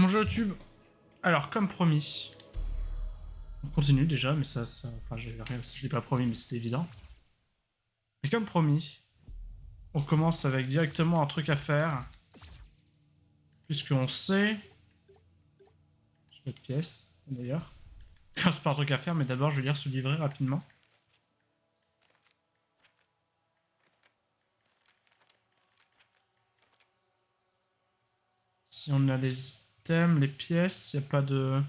Mon jeu YouTube. Alors, comme promis, on continue déjà, mais enfin, je l'ai pas promis, mais c'était évident. Mais comme promis, on commence avec directement un truc à faire, puisqu'on sait. J'ai pas de pièce, d'ailleurs. C'est pas un truc à faire, mais d'abord, je vais lire ce livret rapidement. Si on a les items, les pièces, il n'y a pas de.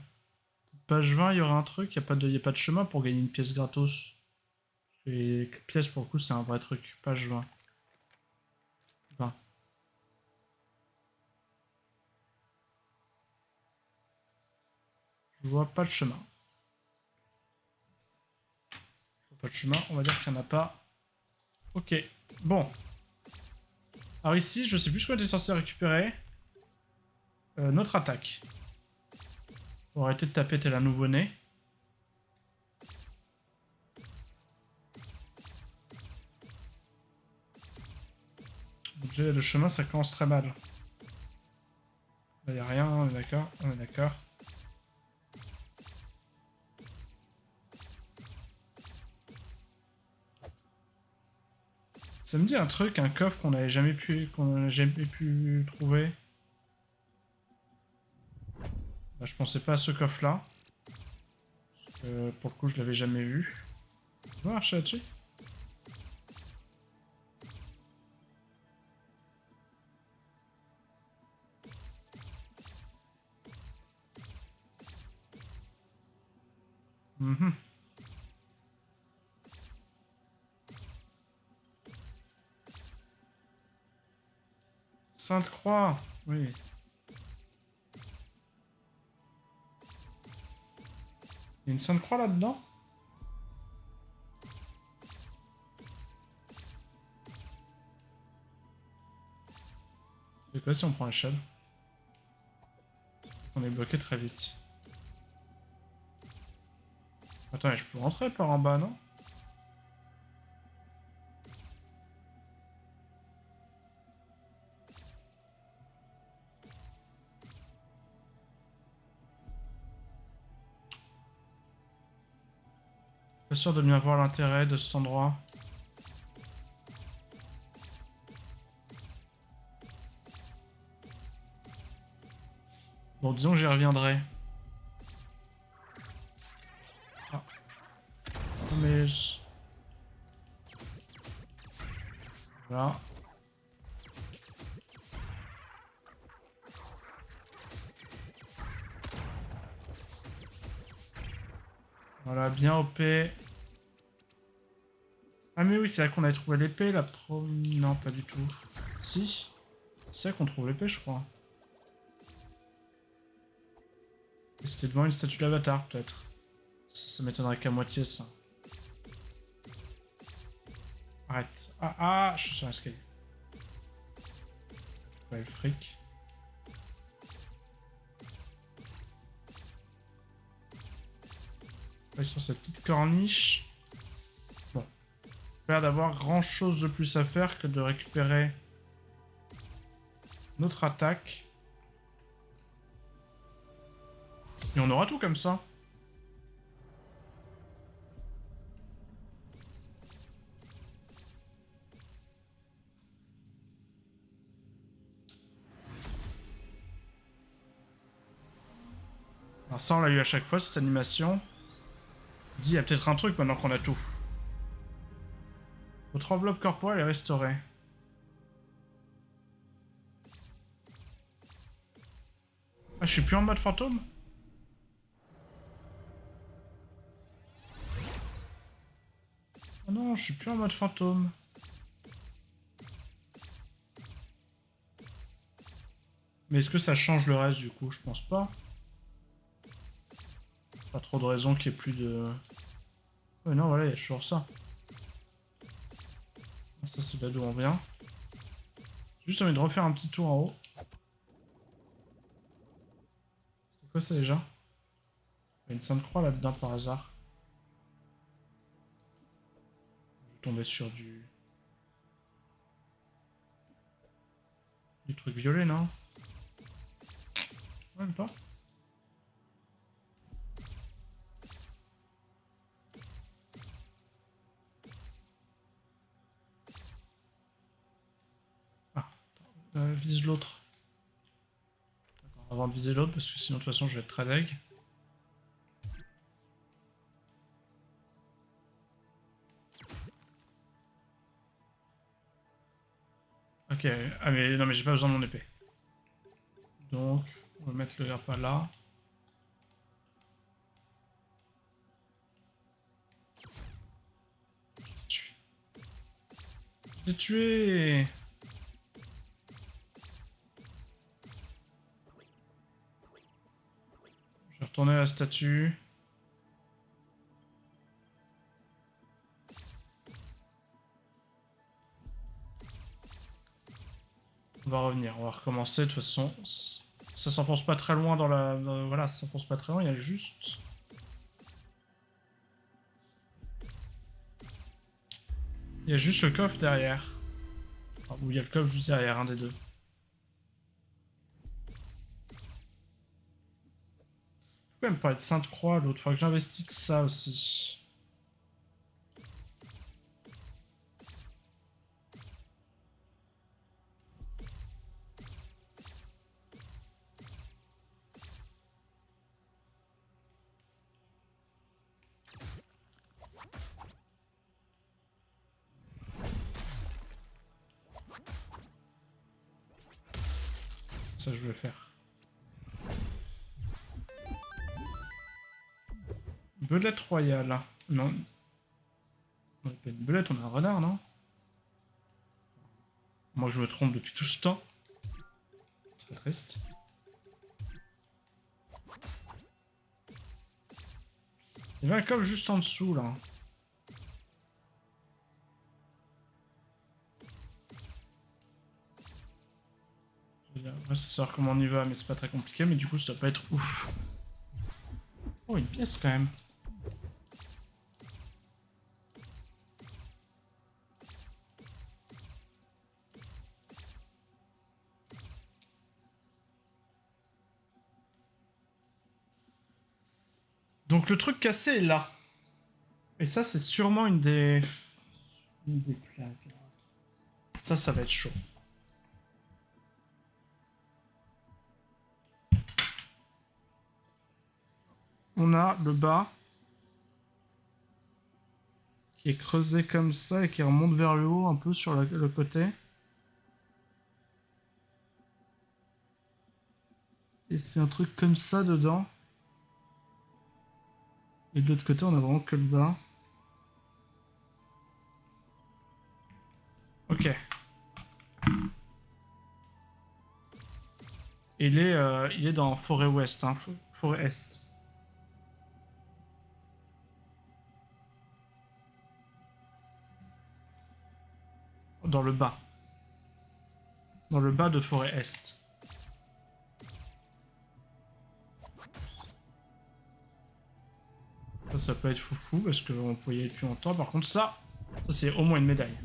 Page 20, il y aura un truc, il n'y a pas de chemin pour gagner une pièce gratos. Les pièces, pour le coup, c'est un vrai truc. Page 20. 20. Je vois pas de chemin. Je vois pas de chemin, on va dire qu'il n'y en a pas. Ok, bon. Alors ici, je sais plus ce qu'on était censé récupérer. Notre attaque. Pour arrêter de taper tel un nouveau-né. Donc le chemin, ça commence très mal. Là, il n'y a rien, on est d'accord. On est d'accord. Ça me dit un truc, un coffre qu'on n'avait jamais pu trouver. Bah, je pensais pas à ce coffre-là. Pour le coup, je l'avais jamais vu. On va marcher là-dessus. Mhm. Sainte-Croix, oui. Il y a une Sainte-Croix là-dedans? C'est quoi si on prend l'échelle? On est bloqué très vite. Attends, je peux rentrer par en bas, non? Pas sûr de bien voir l'intérêt de cet endroit. Bon, disons que j'y reviendrai. Ah. Mais... Voilà. Voilà, bien OP. Ah mais oui, c'est là qu'on avait trouvé l'épée, la pro... Non, pas du tout. Si. C'est là qu'on trouve l'épée, je crois. Et c'était devant une statue d'Avatar, peut-être. Ça m'étonnerait qu'à moitié, ça. Arrête. Ah, je suis sur l'escalier. Ouais, le fric. Ouais, sur cette petite corniche. Bon. Pas l'air d'avoir grand chose de plus à faire que de récupérer notre attaque. Et on aura tout comme ça. Alors ça, on l'a eu à chaque fois, cette animation. Dis, il y a peut-être un truc maintenant qu'on a tout. Votre enveloppe corporelle est restaurée. Ah, je suis plus en mode fantôme? Oh non, je suis plus en mode fantôme. Mais est-ce que ça change le reste du coup? Je pense pas. Pas trop de raison qu'il n'y ait plus de... Ouais, non, voilà, il y a toujours ça. Ça, c'est là d'où on vient. J'ai juste envie de refaire un petit tour en haut. C'était quoi ça déjà? Il y a une sainte croix là-dedans par hasard. Je vais tomber sur du... Du truc violet, non? Ouais, Même pas. Ah, vise l'autre. Avant de viser l'autre, parce que sinon de toute façon je vais être très deg. Ok, ah mais non mais j'ai pas besoin de mon épée. Donc, on va mettre le grappin là. Je l'ai tué. Je vais retourner à la statue. On va revenir, on va recommencer de toute façon. Ça s'enfonce pas très loin dans la... voilà, ça s'enfonce pas très loin, il y a juste... Il y a juste le coffre derrière. Enfin, ou il y a le coffre juste derrière, un des deux. Pourquoi même pas être Sainte-Croix l'autre fois que j'investisse ça aussi. Ça je voulais faire. Belette royale. Non. On n'a pas une belette, on a un renard, non? Moi je me trompe depuis tout ce temps. C'est très triste. Il y avait un coffre juste en dessous là. On va savoir comment on y va, mais c'est pas très compliqué, mais du coup ça doit pas être ouf. Oh, une pièce quand même. Donc le truc cassé est là. Et ça c'est sûrement une des... Une des plaques. Ça va être chaud. On a le bas qui est creusé comme ça et qui remonte vers le haut un peu sur le côté. Et c'est un truc comme ça dedans. Et de l'autre côté on a vraiment que le bas. Ok. Il est dans forêt ouest, hein, forêt est. Dans le bas. Dans le bas de forêt est. Ça peut être foufou parce qu'on peut y aller depuis longtemps. Par contre, ça c'est au moins une médaille.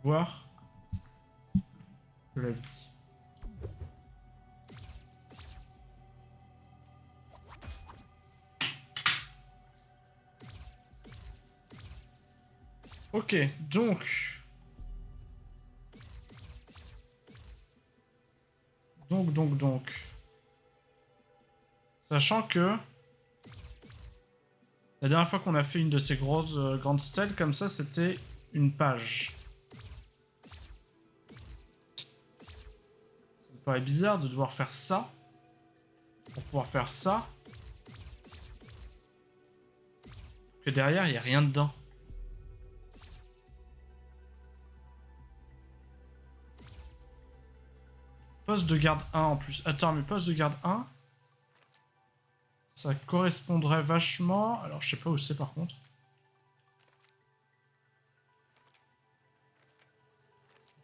Voir de la vie. Ok, donc... Donc... Sachant que... La dernière fois qu'on a fait une de ces grosses grandes stèles comme ça, c'était une page. Ça me paraît bizarre de devoir faire ça. Pour pouvoir faire ça. Que derrière, il n'y a rien dedans. Poste de garde 1 en plus. Attends, mais poste de garde 1... Ça correspondrait vachement... Alors, je sais pas où c'est par contre.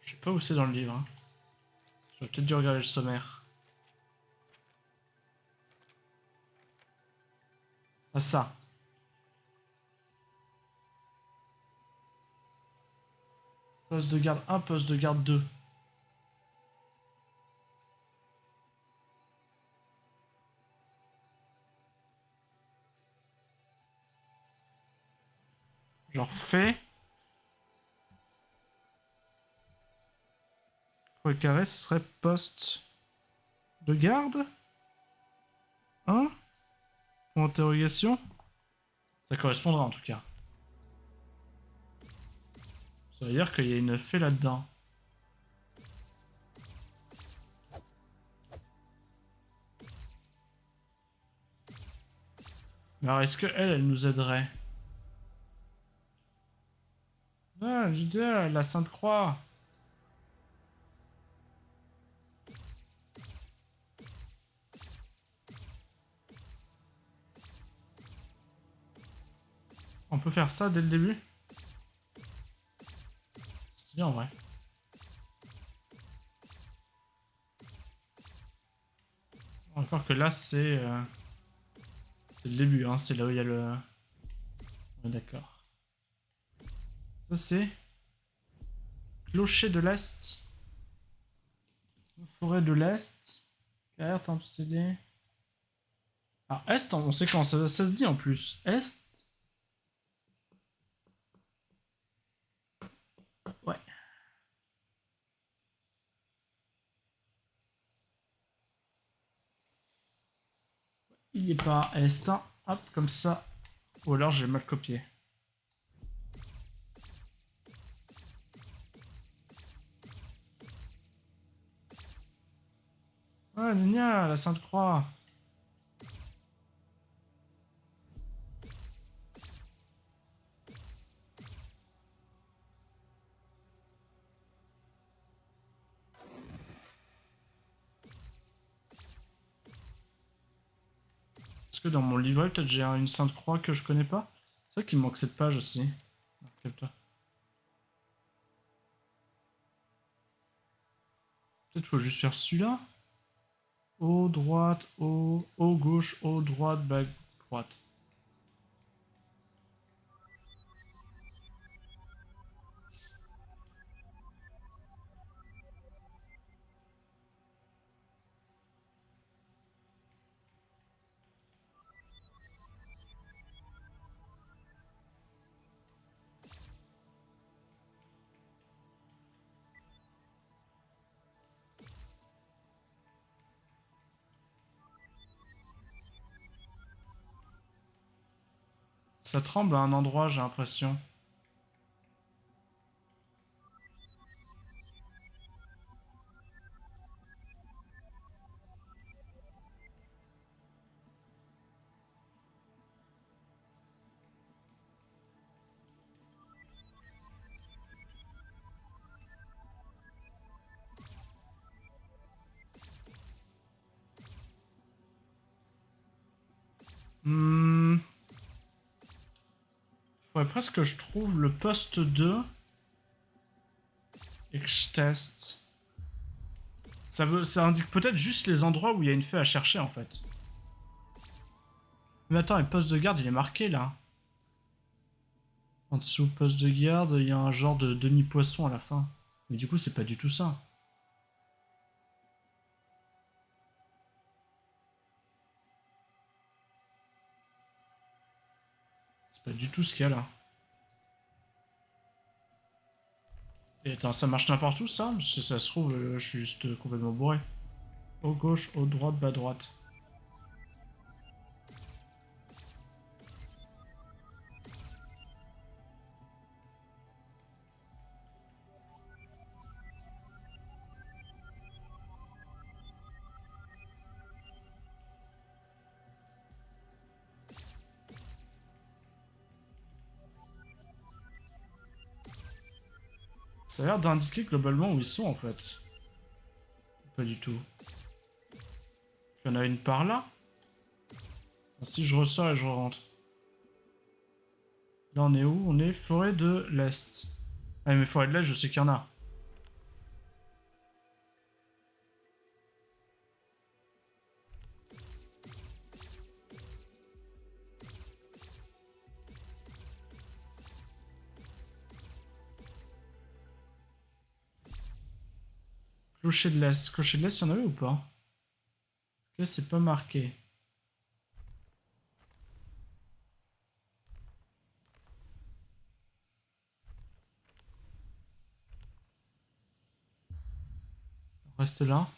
Je sais pas où c'est dans le livre. Hein. J'aurais peut-être dû regarder le sommaire. Ah, ça. Poste de garde 1, poste de garde 2. Genre fait. Pour le carré, ce serait poste de garde. Hein? Pour interrogation. Ça correspondra en tout cas. Ça veut dire qu'il y a une fée là-dedans. Mais alors, est-ce qu'elle, elle nous aiderait? Ah, je dis, la Sainte-Croix. On peut faire ça dès le début? C'est bien en vrai. Encore que là, c'est le début, hein. C'est là où il y a le... Ouais, d'accord. Ça, c'est... Clocher de l'Est. Forêt de l'Est. Carrière, temple scellé. Ah, Est, on sait quand ça se dit en plus. Est. Ouais. Il est pas Est, hein. Hop, comme ça. Ou alors j'ai mal copié. Ouais, génial, la Sainte-Croix. Est-ce que dans mon livret, peut-être j'ai une Sainte-Croix que je connais pas? C'est vrai qu'il me manque cette page aussi. Calme-toi. Peut-être faut juste faire celui-là. Haut, droite, haut, gauche, haut, droite, bas, droite. Ça tremble à un endroit, j'ai l'impression. Hmm. Faudrait presque que je trouve le poste 2 et que je teste. Ça indique peut-être juste les endroits où il y a une fée à chercher en fait. Mais attends, le poste de garde il est marqué là. En dessous, poste de garde, il y a un genre de demi-poisson à la fin. Mais du coup, c'est pas du tout ça. C'est pas du tout ce qu'il y a là. Et attends, ça marche n'importe où ça? Si ça se trouve, je suis juste complètement bourré. Haut gauche, haut droite, bas droite. Ça a l'air d'indiquer globalement où ils sont en fait. Pas du tout. Il y en a une par là. Si je ressors et je rentre. Là on est où? On est forêt de l'Est. Ah mais forêt de l'Est, je sais qu'il y en a. Clocher de l'Est. Clocher de l'Est, il y en avait ou pas? Ok, c'est pas marqué. reste là.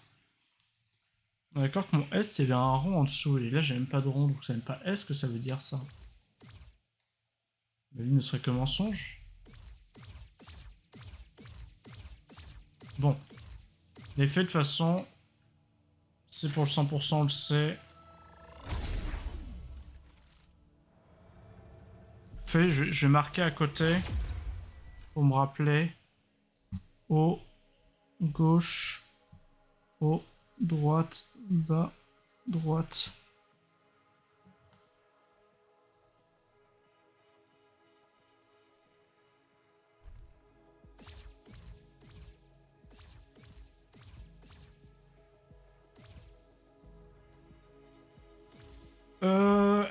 D'accord que mon Est, il y avait un rond en dessous, et là j'ai même pas de rond, donc c'est même pas Est que ça veut dire ça. La vie ne serait que mensonge. Bon. Les faits de toute façon, c'est pour le 100%, on le sait. Fait, je vais marquer à côté pour me rappeler. Haut, gauche, haut, droite, bas, droite.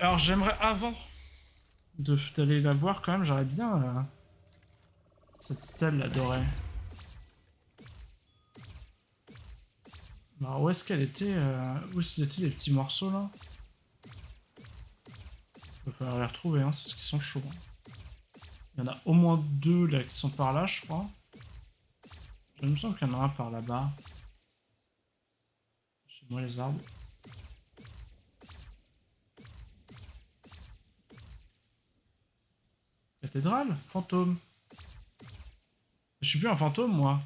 Alors j'aimerais avant d'aller la voir quand même, j'aurais bien cette stèle là dorée. Alors où est-ce qu'elle était où étaient les petits morceaux là? Il va falloir les retrouver, hein, parce qu'ils sont chauds. Hein. Il y en a au moins 2 là qui sont par là, je crois. Il me semble qu'il y en a un par là-bas. Chez moi les arbres. Cathédrale? Fantôme. Je suis plus un fantôme moi.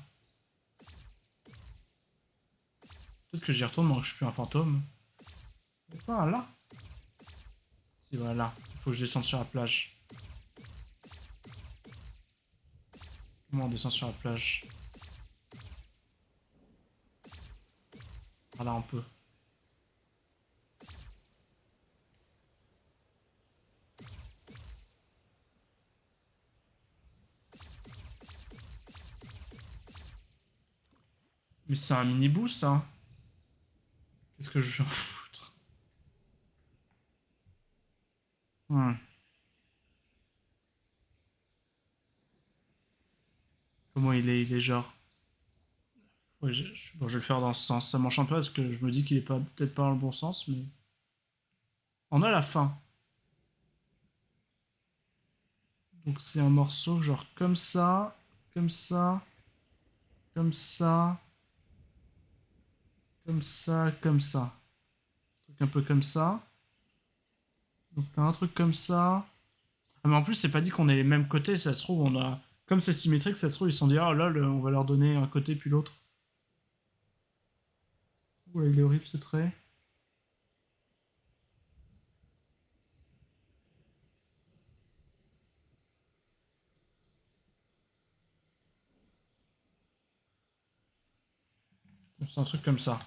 Peut-être que j'y retourne mais que je suis plus un fantôme. C'est pas là. Si voilà, il faut que je descende sur la plage. Comment on descend sur la plage? Voilà un peu. Mais c'est un mini-bout ça. Qu'est-ce que je vais en foutre? Comment il est genre. Ouais, bon, je vais le faire dans ce sens. Ça m'enchante pas parce que je me dis qu'il est pas peut-être pas dans le bon sens, mais. On a la fin. Donc c'est un morceau genre comme ça, comme ça, comme ça, comme ça, comme ça. Un truc un peu comme ça. Donc t'as un truc comme ça. Ah, mais en plus, c'est pas dit qu'on ait les mêmes côtés, ça se trouve, on a. Comme c'est symétrique, ça se trouve, ils se sont dit, ah là, on va leur donner un côté puis l'autre. Oula, il est horrible ce trait. Bon, c'est un truc comme ça.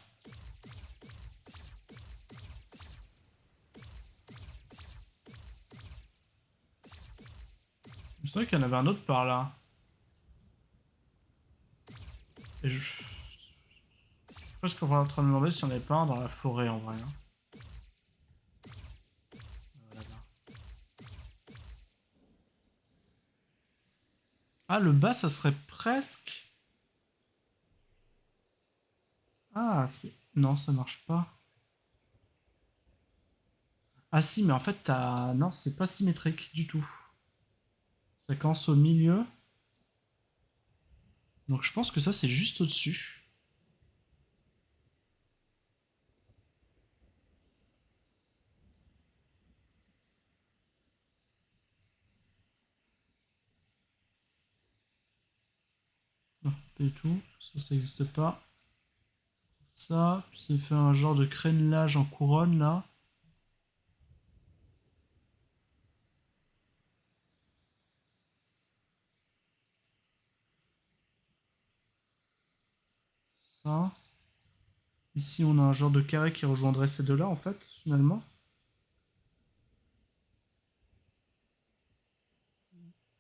C'est vrai qu'il y en avait un autre par là. Et je. Je pense qu'on va en train de me demander si on avait pas un dans la forêt en vrai. Hein. Voilà. Ah, le bas, ça serait presque. Ah, c'est. Non, ça marche pas. Ah si, mais en fait, t'as... Non, c'est pas symétrique du tout. Ça commence au milieu. Donc je pense que ça, c'est juste au-dessus. Non, pas du tout. Ça n'existe pas. Ça, c'est fait un genre de crénelage en couronne, là. Ça. Ici, on a un genre de carré qui rejoindrait ces deux-là, en fait, finalement.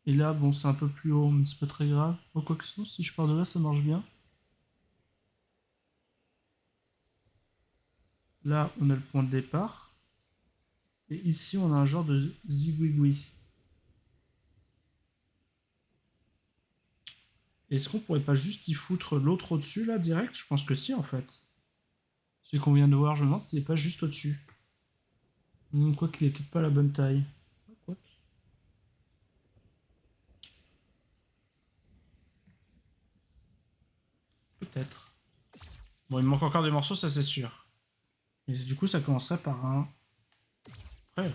Et là, bon, c'est un peu plus haut, mais c'est pas très grave. Oh, quoi que ce soit, si je pars de là, ça marche bien. Là, on a le point de départ. Et ici, on a un genre de zigouigoui. Est-ce qu'on pourrait pas juste y foutre l'autre au-dessus, là, direct? Je pense que si, en fait. Celui qu'on vient de voir, je me demande s'il n'est pas juste au-dessus. Quoi qu'il est peut-être pas la bonne taille. Quoi Peut-être. Bon, il me manque encore des morceaux, ça c'est sûr. Et du coup, ça commencerait par un... Après,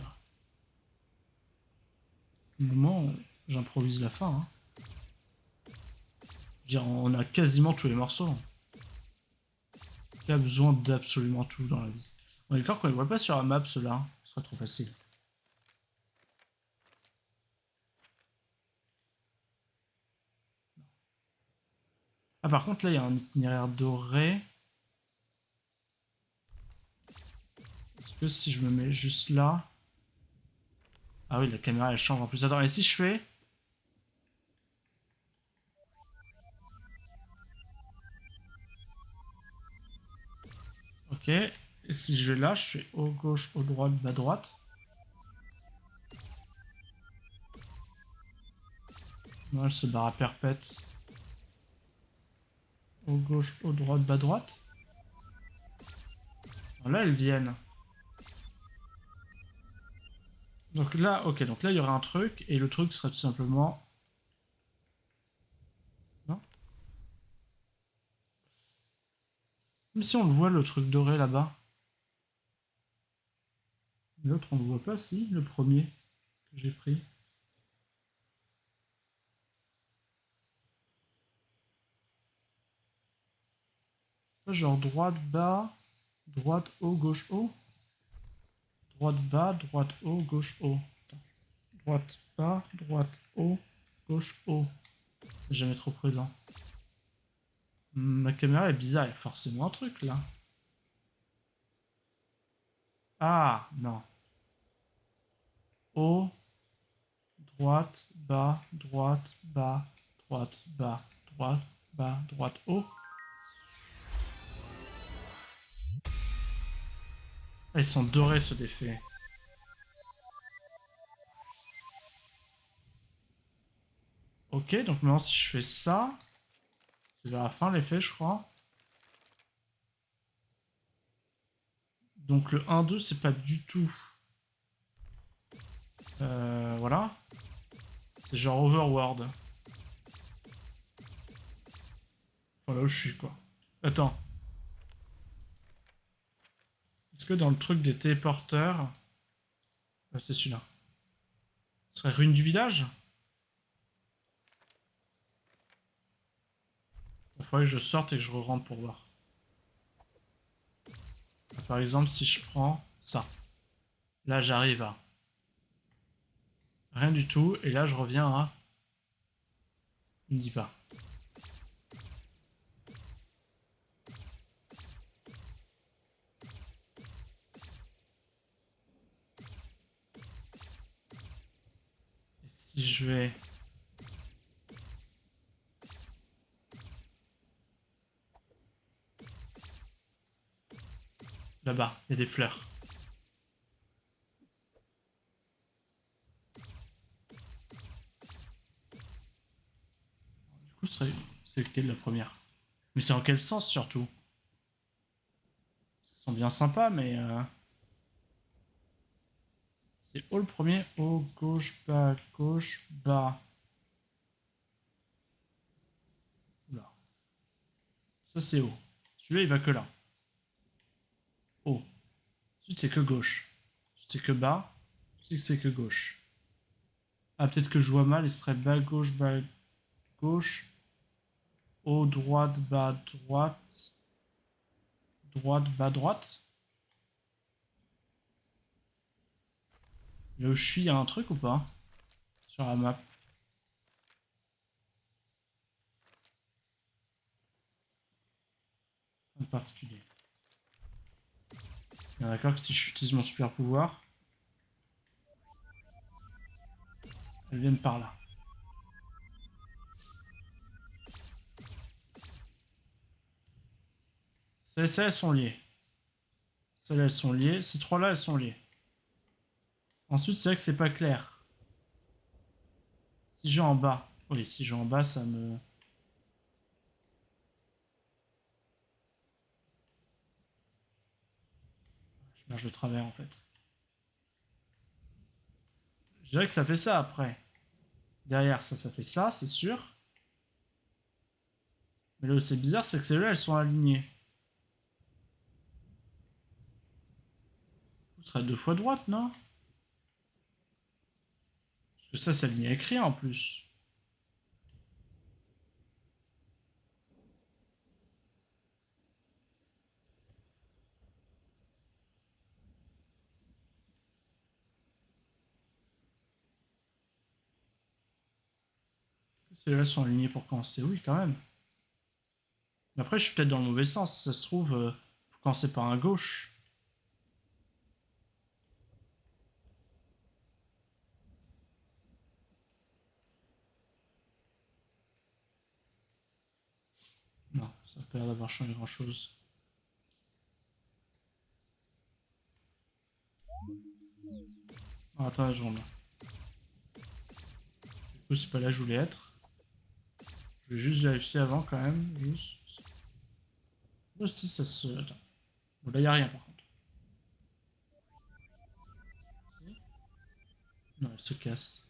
au moment, j'improvise la fin. Hein. Je veux dire, on a quasiment tous les morceaux. Il y a besoin d'absolument tout dans la vie. On est d'accord qu'on ne voit pas sur la map, ceux-là. Ce serait trop facile. Ah, par contre, là, il y a un itinéraire doré. Est-ce que si je me mets juste là... Ah oui, la caméra, elle change en plus. Attends, et si je fais... Ok. Et si je vais là, je fais haut, gauche, haut, droite, bas, droite. Non, elle se barre à perpète. Haut, gauche, haut, droite, bas, droite. Là, elles viennent. Donc là, ok, donc là, il y aurait un truc. Et le truc serait tout simplement... Non. Mais si on le voit, le truc doré là-bas. L'autre, on le voit pas, si, le premier que j'ai pris. Genre droite, bas, droite, haut, gauche, haut. Droite, bas, droite, haut, gauche, haut. Attends. Droite, bas, droite, haut, gauche, haut. C'est jamais trop prudent. Ma caméra est bizarre, il y a forcément un truc là. Ah, non. Haut, droite, bas, droite, bas, droite, bas, droite, bas, droite, haut. Ah, ils sont dorés ceux d'effet. Ok, donc maintenant si je fais ça, c'est vers la fin l'effet je crois. Donc le 1-2 c'est pas du tout. Voilà. C'est genre Overworld. Enfin là où je suis quoi. Attends. Est-ce que dans le truc des téléporteurs... c'est celui-là. Ce serait ruine du village? Il faudrait que je sorte et que je re-rentre pour voir. Par exemple, si je prends ça. Là, j'arrive à... Rien du tout. Et là, je reviens à... Il me dit pas. Et si je vais... Là-bas, il y a des fleurs. Du coup, c'est lequel la première? Mais c'est en quel sens surtout? Ils sont bien sympas, mais... C'est haut le premier. Haut, gauche, bas, gauche, bas. Là. Ça, c'est haut. Celui-là, il va que là. Haut. Ensuite, c'est que gauche. Ensuite, c'est que bas. Ensuite, c'est que gauche. Ah, peut-être que je vois mal. Il serait bas, gauche. Haut, droite, bas, droite. Droite, bas, droite. Là où je suis, il y a un truc ou pas? Sur la map. En particulier. D'accord que si j'utilise mon super pouvoir, elles viennent par là. Celles-là, elles sont liées. Celles-là, elles sont liées. Ces trois-là, elles sont liées. Ensuite, c'est vrai que c'est pas clair. Si j'ai en bas. Oui, si j'ai en bas, ça me... Je marche de travers, en fait. Je dirais que ça fait ça, après. Derrière, ça fait ça, c'est sûr. Mais là où c'est bizarre, c'est que celles-là, elles sont alignées. Ce serait 2 fois droite, non? Parce que ça, c'est ligne écrit en plus. Ceux-là sont alignés pour commencer, oui, quand même. Mais après, je suis peut-être dans le mauvais sens. Si ça se trouve, faut commencer par un gauche. Non, ça n'a pas l'air d'avoir changé grand-chose. Ah, attends, la jambe. Du coup, c'est pas là que je voulais être. Je vais juste vérifier avant, quand même. Juste. Là aussi, ça se... Attends. Bon, là, il n'y a rien, par contre. Non, elle se casse.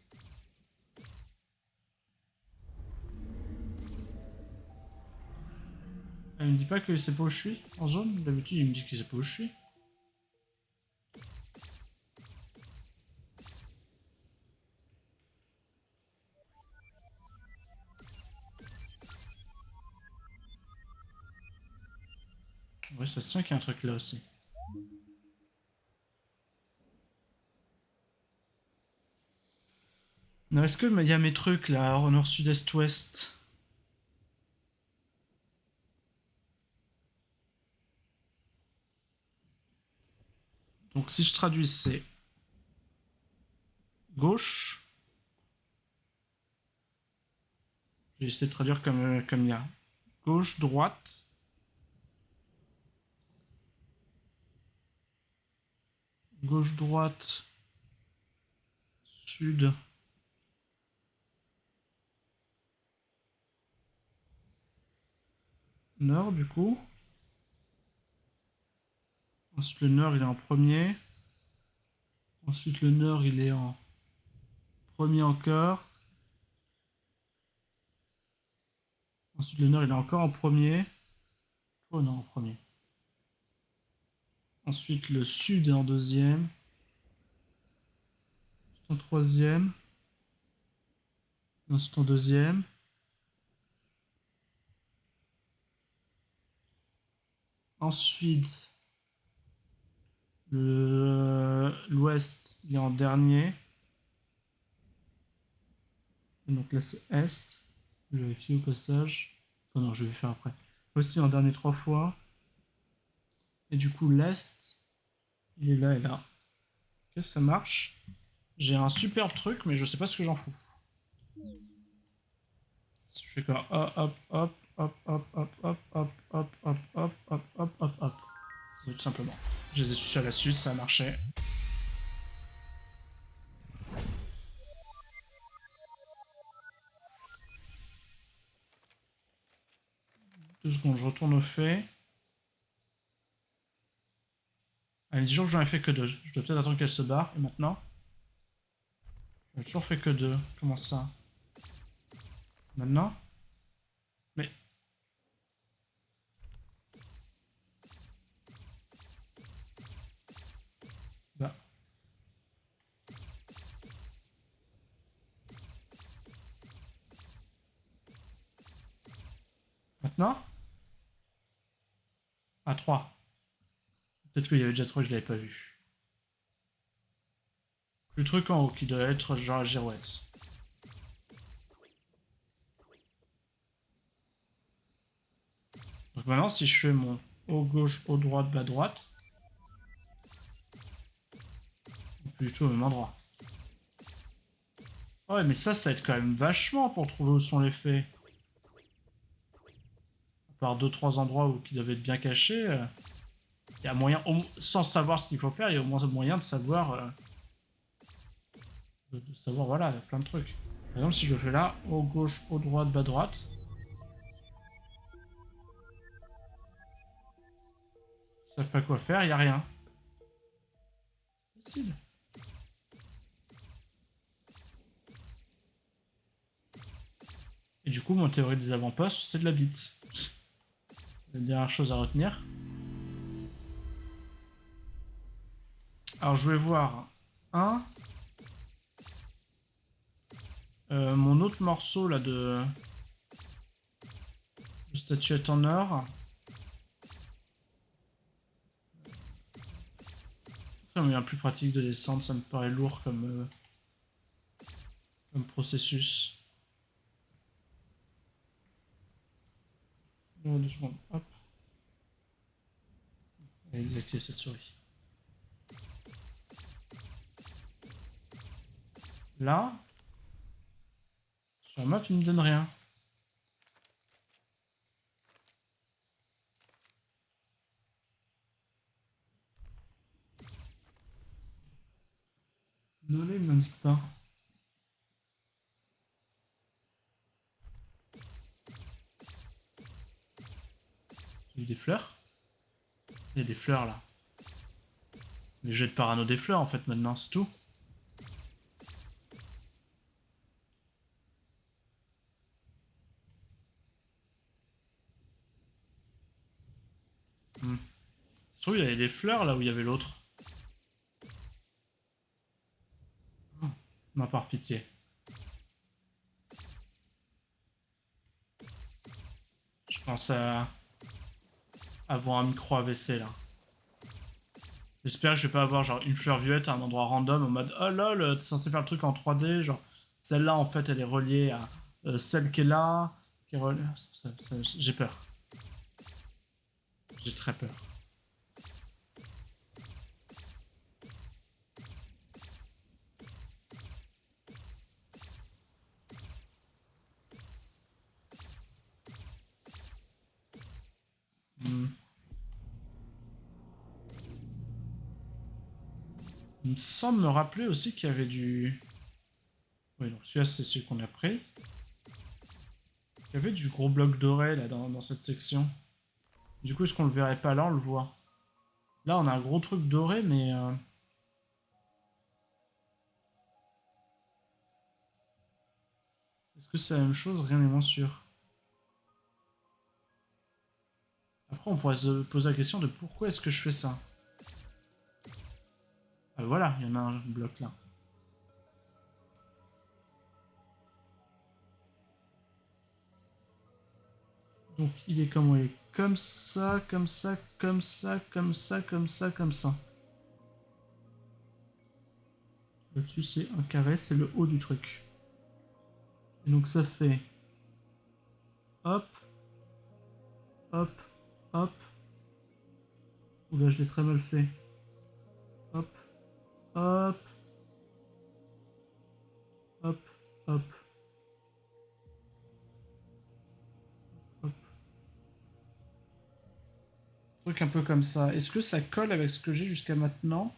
Elle me dit pas que c'est pas où je suis, en zone. D'habitude, il me dit que c'est pas où je suis. Ouais, ça se tient qu'il y a un truc là aussi. Non, est-ce que il y a mes trucs là, au nord, sud, est, ouest? Donc si je traduis, c'est gauche. Je vais essayer de traduire comme il y a. Gauche, droite. Gauche, droite. Sud. Nord, du coup. Ensuite, le nord, il est en premier. Ensuite, le nord, il est en premier encore. Ensuite, le nord, il est encore en premier. Oh non, en premier. Ensuite, le sud est en deuxième. En troisième. Ensuite, en deuxième. Ensuite, l'ouest, il est en dernier. Et donc là, c'est est. Je vais vérifier au passage. Oh non, je vais faire après. Aussi en dernier 3 fois. Et du coup, l'est, il est là et là. Ok, ça marche. J'ai un superbe truc, mais je sais pas ce que j'en fous. Je fais quoi? Hop, hop, hop, hop, hop, hop, hop, hop, hop, hop, hop, hop, hop, hop, hop. Tout simplement. Je les ai tous à la suite, ça a marché. 2 secondes, je retourne au fait. Elle me dit toujours que j'en ai fait que 2. Je dois peut-être attendre qu'elle se barre. Et maintenant? J'ai toujours fait que 2. Comment ça? Maintenant? Mais... Bah... Maintenant? Ah, 3. Peut-être qu'il y avait déjà 3 et je l'avais pas vu. Le truc en haut qui doit être genre la girouette. Donc maintenant, si je fais mon haut gauche, haut droite, bas droite, plus du tout au même endroit. Ouais, mais ça aide quand même vachement pour trouver où sont les faits. À part 2-3 endroits où qui doivent être bien cachés, il y a moyen, sans savoir ce qu'il faut faire, il y a au moins moyen de savoir, savoir, voilà, il y a plein de trucs. Par exemple, si je le fais là, haut gauche, haut droite, bas droite, ils savent pas quoi faire, il y a rien. Facile. Et du coup, mon théorie des avant-postes, c'est de la bite. C'est la dernière chose à retenir. Alors je vais voir un. Mon autre morceau là de statuette en or. C'est un moyen plus pratique de descendre, ça me paraît lourd comme processus. Oh, 2 secondes, hop. On va désactiver cette souris. Là, sur la map, il me donne rien. Désolé, il m'indique pas. Il y a des fleurs. Il y a des fleurs là. Les jets de parano des fleurs en fait maintenant, c'est tout. Je trouve qu'il y avait des fleurs là où il y avait l'autre. Non, par pitié. Je pense à avoir un micro AVC là. J'espère que je vais pas avoir genre une fleur violette à un endroit random en mode oh lol, t'es censé faire le truc en 3D. Genre celle-là en fait elle est reliée à celle qui est là. Qui est reliée... J'ai peur. J'ai très peur. Il me semble me rappeler aussi qu'il y avait du... Oui, donc celui-là c'est celui qu'on a pris. Il y avait du gros bloc doré là dans cette section. Du coup, est-ce qu'on le verrait pas là, on le voit. Là, on a un gros truc doré, mais... Est-ce que c'est la même chose? Rien n'est moins sûr. Après, on pourrait se poser la question de pourquoi est-ce que je fais ça. Ah, voilà, il y en a un bloc là. Donc, il est comment? Il est comme ça, comme ça, comme ça, comme ça, comme ça, comme ça. Là-dessus, c'est un carré, c'est le haut du truc. Et donc, ça fait... Hop, hop, hop. Oula, je l'ai très mal fait. Hop, hop, hop, hop, hop. Truc un peu comme ça. Est-ce que ça colle avec ce que j'ai jusqu'à maintenant?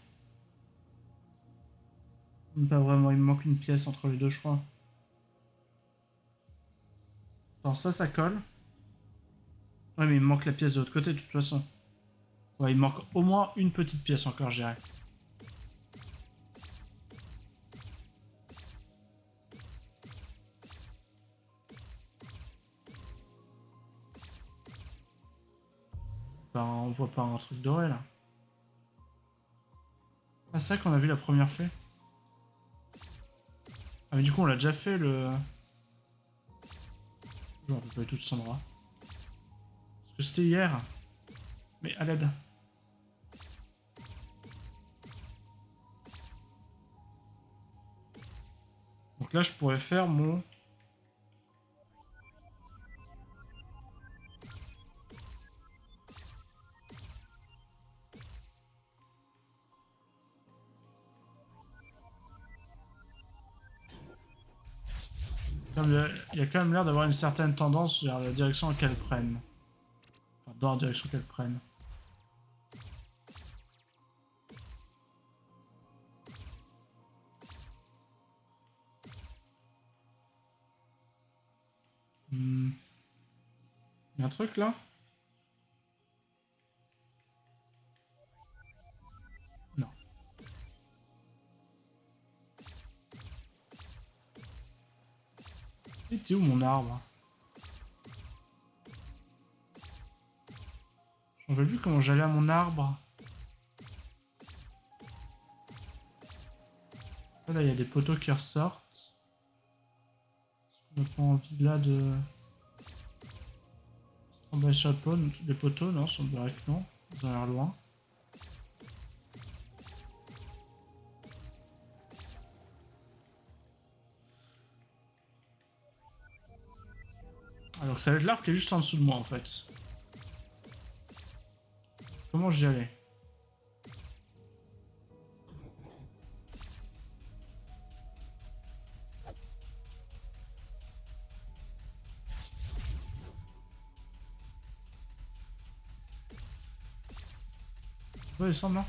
Pas vraiment, il me manque une pièce entre les deux, je crois. Attends, ça colle. Ouais, mais il me manque la pièce de l'autre côté, de toute façon. Ouais, il manque au moins une petite pièce encore, je dirais. Ben, on voit pas un truc doré, là. Ah, c'est vrai qu'on a vu la première fait. Ah, mais du coup, on l'a déjà fait, le... Je me rappelle pas tout de son endroit. Parce que c'était hier. Mais à l'aide. Donc là, je pourrais faire mon... Il y a quand même l'air d'avoir une certaine tendance vers la direction qu'elles prennent. Enfin, dans la direction qu'elles prennent. Il y a un truc là? Non. Et t'es où mon arbre? J'avais vu comment j'allais à mon arbre. Là, il y a des poteaux qui ressortent. On n'a pas envie là de... Stand-by chapeau, des poteaux, non, sur le direct, non. Ils ont l'air loin. Alors ça va être l'arbre qui est juste en dessous de moi en fait. Comment j'y allais? Je peux descendre là?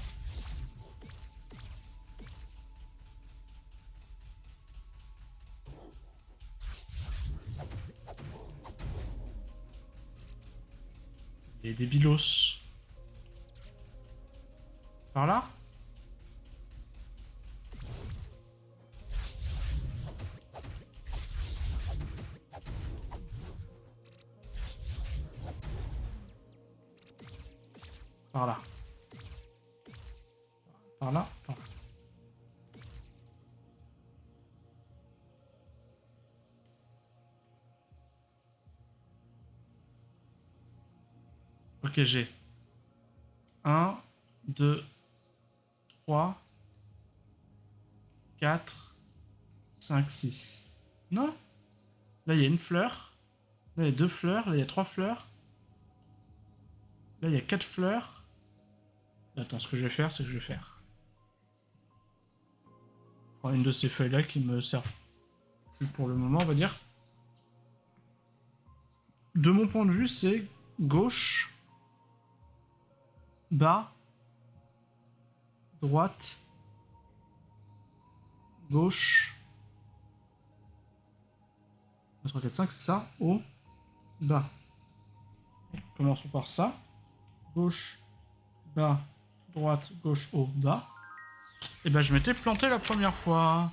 Il y a des bilos. Par là? Par là. Par là? Par là. Ok, j'ai 1, 2, 3, 4, 5, 6. Non? Là, il y a une fleur. Là, il y a 2 fleurs. Là, il y a 3 fleurs. Là, il y a 4 fleurs. Attends, ce que je vais faire, c'est que je vais faire. Je prends une de ces feuilles-là qui me servent plus pour le moment, on va dire. De mon point de vue, c'est gauche, bas, droite, gauche. 1, 3, 4, 5, c'est ça. Haut, bas. Commençons par ça. Gauche, bas, droite, gauche, haut, bas. Et ben je m'étais planté la première fois.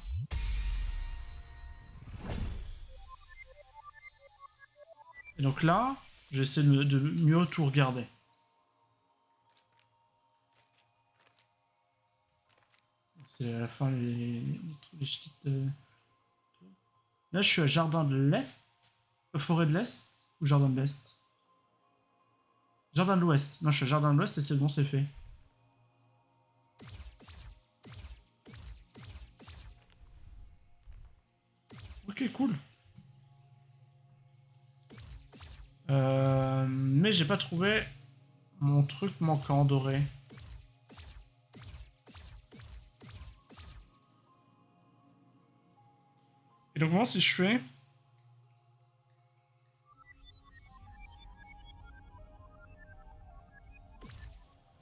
Et donc là, j'essaie de mieux tout regarder. C'est à la fin les petites... Là, je suis à Jardin de l'Est. Forêt de l'Est ou Jardin de l'Est? Jardin de l'Ouest. Non, je suis à Jardin de l'Ouest et c'est bon, c'est fait. Ok, cool. Mais j'ai pas trouvé mon truc manquant doré. Et donc moi, si je fais...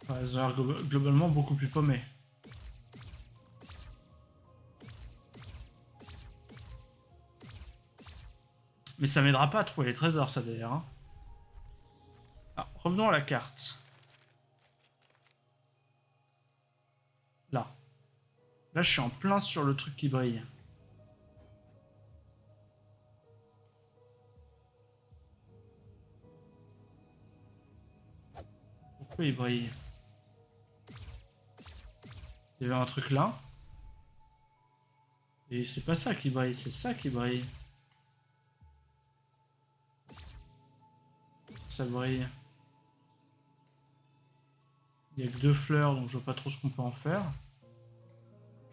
Enfin, elles ont l'air globalement beaucoup plus paumées. Mais ça m'aidera pas à trouver les trésors, ça d'ailleurs. Hein. Ah, revenons à la carte. Là. Là, je suis en plein sur le truc qui brille. Pourquoi il brille? Il y avait un truc là. Et c'est pas ça qui brille, c'est ça qui brille. Ça brille. Il y a que 2 fleurs, donc je vois pas trop ce qu'on peut en faire.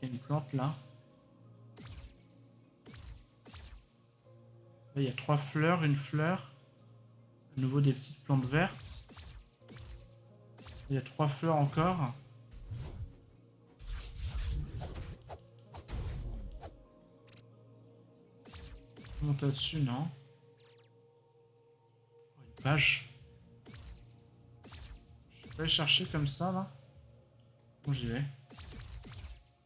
Il y a une plante là. Là, il y a 3 fleurs, une fleur. À nouveau des petites plantes vertes. Il y a 3 fleurs encore. On monte là-dessus, non? Oh, une page. Je vais aller chercher comme ça, là. Bon, j'y vais.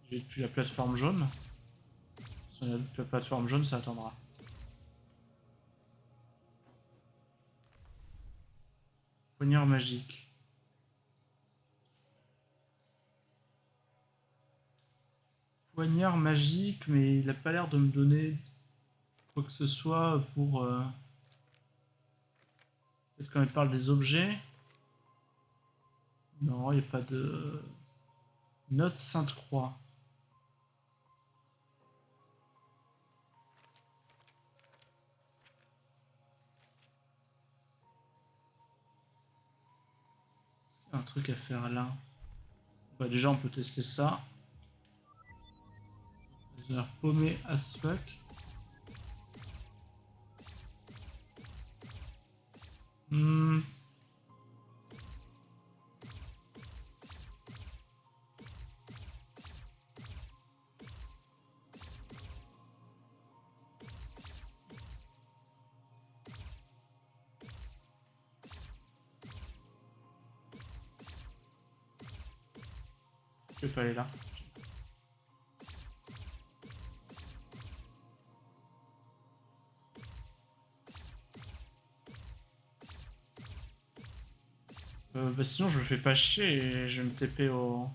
J'y vais depuis la plateforme jaune. Si on a depuis la plateforme jaune, ça attendra. Poignard magique. Poignard magique, mais il a pas l'air de me donner quoi que ce soit pour... Peut-être quand il parle des objets. Non, il n'y a pas de... Note Sainte-Croix. Un truc à faire là. Bah déjà on peut tester ça. J'ai l'air paumé as fuck. Hmm. Je vais pas aller là. Bah sinon je me fais pas chier et je vais me TP au...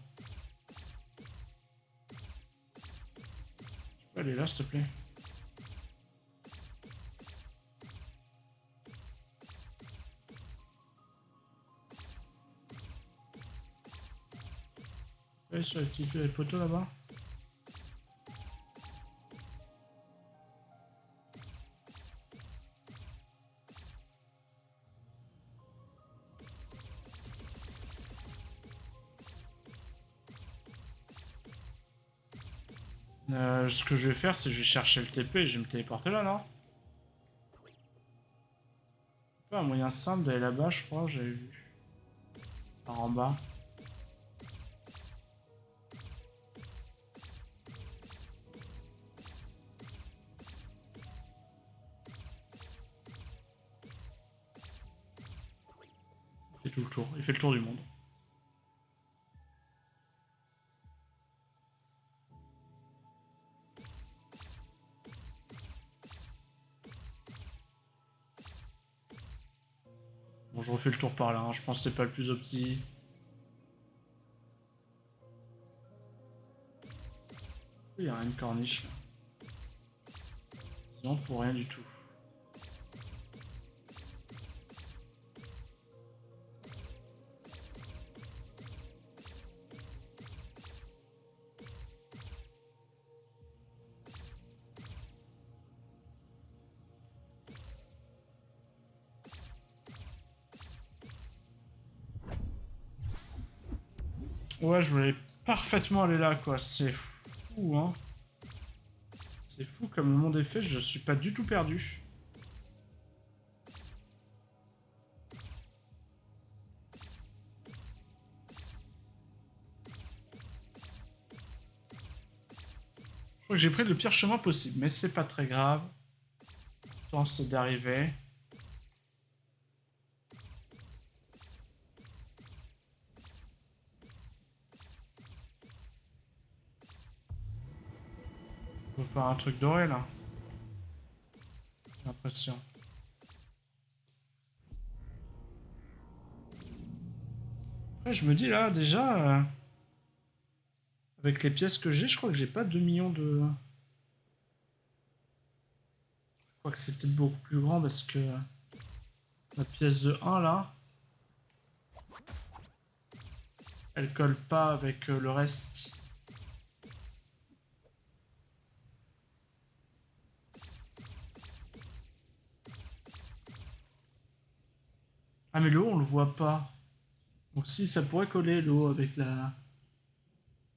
Tu peux aller là s'il te plaît. Ouais, sur les petits poteaux là-bas. Ce que je vais faire, c'est que je vais chercher le TP et je vais me téléporter là, non? Pas un moyen simple d'aller là-bas, je crois, j'avais vu. Par en bas. Il fait tout le tour, il fait le tour du monde. Bon, je refais le tour par là, hein. Je pense que c'est pas le plus opti. Il y a une corniche là. Sinon, pour rien du tout. Ouais, je voulais parfaitement aller là, quoi. C'est fou, hein. C'est fou comme le monde est fait, je suis pas du tout perdu. Je crois que j'ai pris le pire chemin possible, mais c'est pas très grave. Le temps c'est d'arriver. On peut faire un truc doré là. J'ai l'impression. Après, je me dis là, déjà, avec les pièces que j'ai, je crois que j'ai pas 2 millions de. Je crois que c'est peut-être beaucoup plus grand parce que la pièce de 1 là, elle colle pas avec le reste. Ah, mais l'eau, on le voit pas. Donc, si ça pourrait coller l'eau avec la.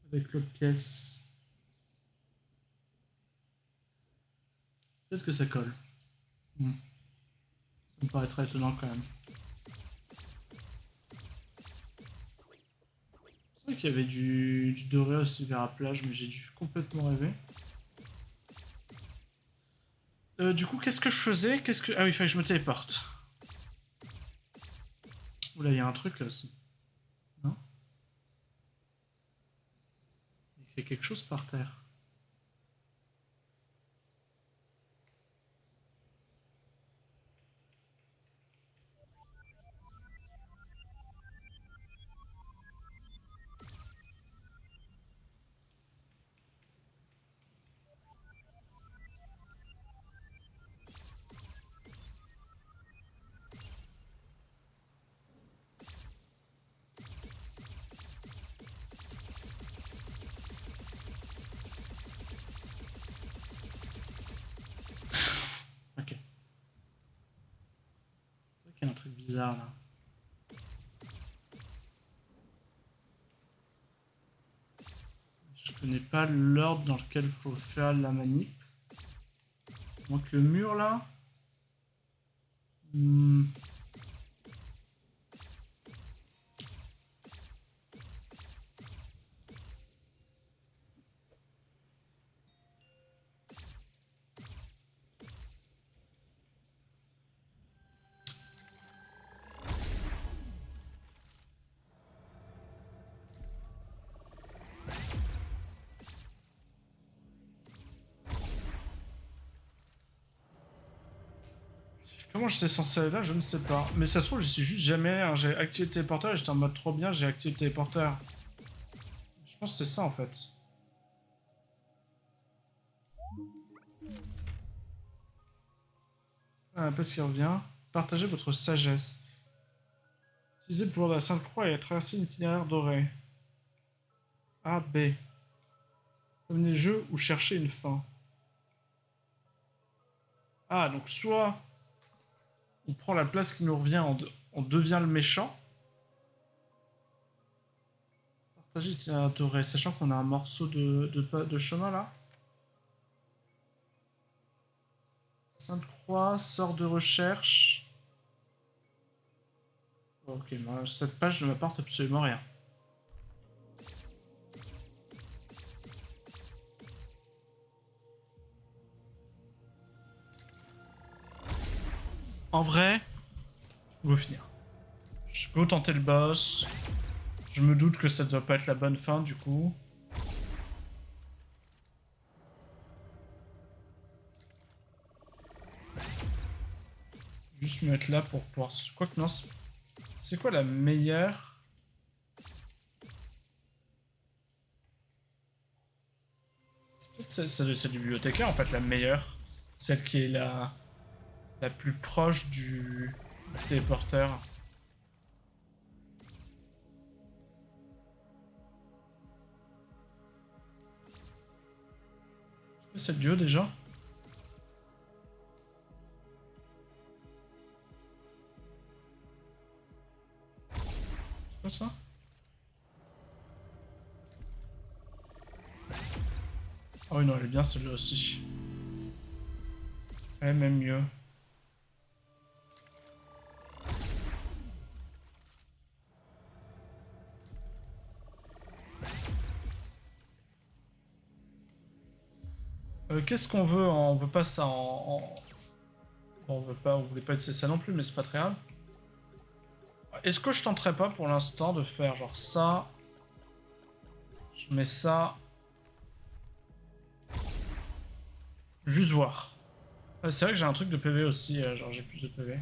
Avec l'autre pièce. Peut-être que ça colle. Hmm. Ça me paraît très étonnant quand même. C'est vrai qu'il y avait du doré aussi vers la plage, mais j'ai dû complètement rêver. Du coup, qu'est-ce que je faisais? Ah oui, il fallait que je me téléporte. Oula, il y a un truc là aussi. Non? Il y a quelque chose par terre. Ok. C'est vrai qu'il y a un truc bizarre là. Je connais pas l'ordre dans lequel il faut faire la manip. Donc le mur là. Comment j'étais censé aller là, je ne sais pas. Mais ça se trouve, je suis juste jamais. Hein, j'ai activé le téléporteur et j'étais en mode trop bien, j'ai activé le téléporteur. Je pense que c'est ça en fait. Ah, parce qu'il revient. Partagez votre sagesse. Utilisez le pouvoir de la Sainte Croix et traversez l'itinéraire doré. A, B. Terminez le jeu ou cherchez une fin. Ah, donc soit on prend la place qui nous revient, on devient le méchant. Partager l'itinéraire doré, sachant qu'on a un morceau de chemin là. Sainte Croix, sort de recherche. Ok, moi, cette page ne m'apporte absolument rien. En vrai, on va finir. Je peux tenter le boss. Je me doute que ça doit pas être la bonne fin du coup. Juste me mettre là pour pouvoir... Quoique non, c'est quoi la meilleure... C'est peut-être celle du bibliothécaire en fait, la meilleure. Celle qui est la plus proche du téléporteur. C'est celle du haut déjà? C'est pas ça? Ah oui non, elle est bien celle-là aussi. Elle est même mieux. Qu'est-ce qu'on veut On veut pas ça en... Bon, on voulait pas être ça non plus, mais c'est pas très grave. Est-ce que je tenterais pas pour l'instant de faire genre ça? Je mets ça. Juste voir. C'est vrai que j'ai un truc de PV aussi, genre j'ai plus de PV.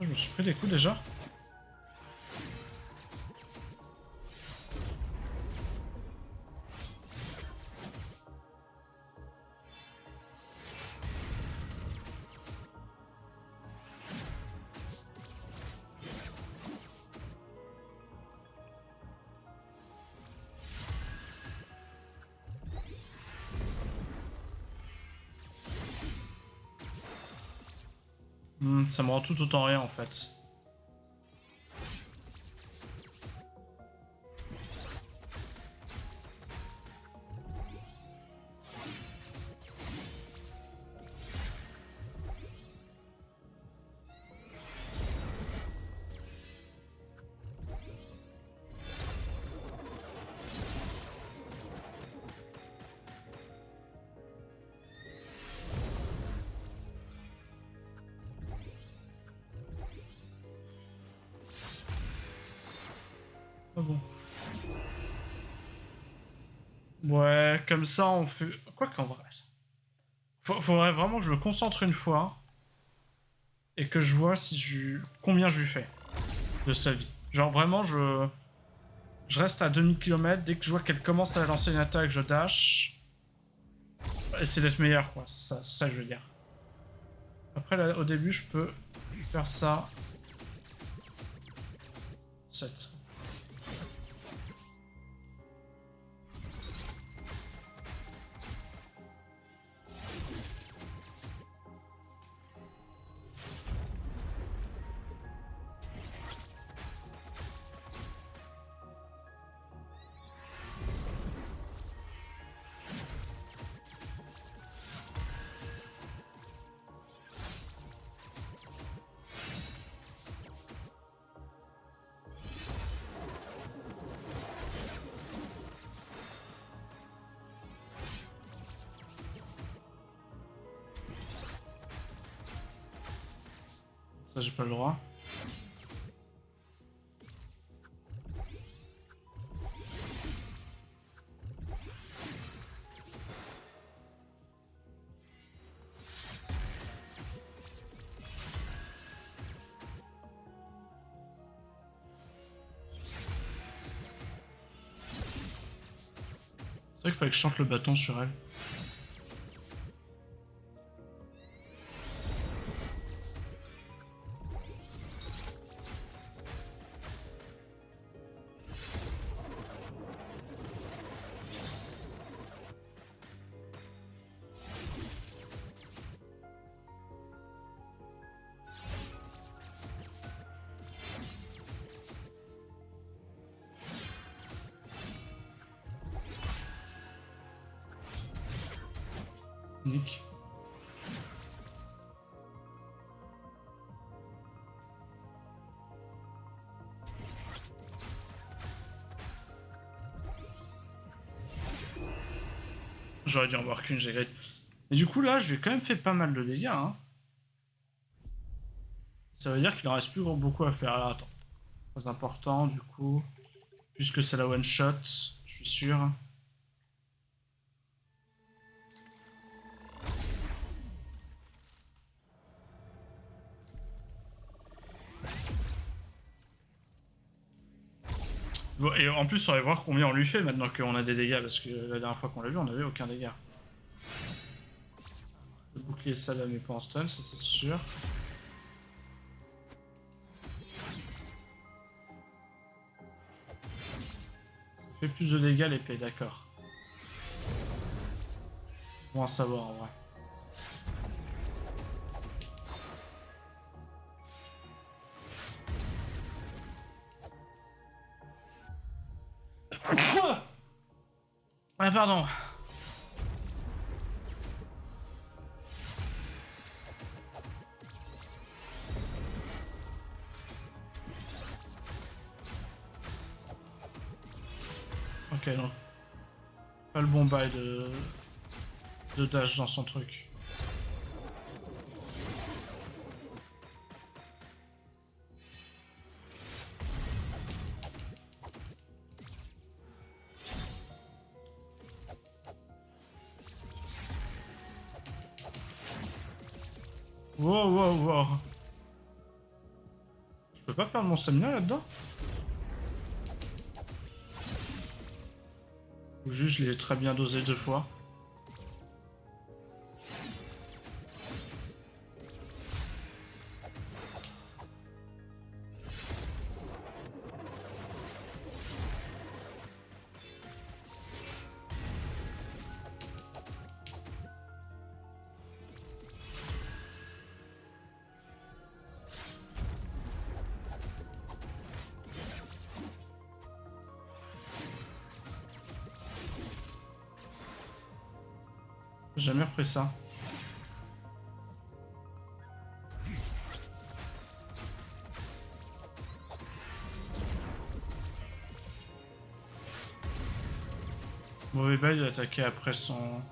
Je me suis pris des coups déjà. Ça me rend tout autant rien en fait. Ah bon. Ouais, comme ça on fait... Quoi qu'en vrai... Faudrait vraiment que je me concentre une fois et que je vois si combien je lui fais de sa vie. Genre vraiment je reste à demi-kilomètre, dès que je vois qu'elle commence à lancer une attaque, je dash. Essayer d'être meilleur quoi, c'est ça que je veux dire. Après là, au début je peux Faire ça. 7. Ça, j'ai pas le droit. C'est vrai qu'il fallait que je chante le bâton sur elle. Nick. J'aurais dû en voir qu'une, j'ai grillé. Et du coup, là, j'ai quand même fait pas mal de dégâts. Hein. Ça veut dire qu'il en reste plus beaucoup à faire. Alors, attends. Très important, du coup. Puisque c'est la one-shot, je suis sûr. Bon, et en plus, on va voir combien on lui fait maintenant qu'on a des dégâts. Parce que la dernière fois qu'on l'a vu, on n'avait aucun dégât. Le bouclier ça la met pas en stun, ça c'est sûr. Ça fait plus de dégâts l'épée, d'accord. Bon à savoir en vrai. Ah pardon. Ok, donc pas le bon bail de dash dans son truc. Wow, wow, wow. Je peux pas perdre mon stamina là-dedans? Ou juste je l'ai très bien dosé 2 fois. J'ai jamais repris ça. Mauvais bail d'attaquer après son...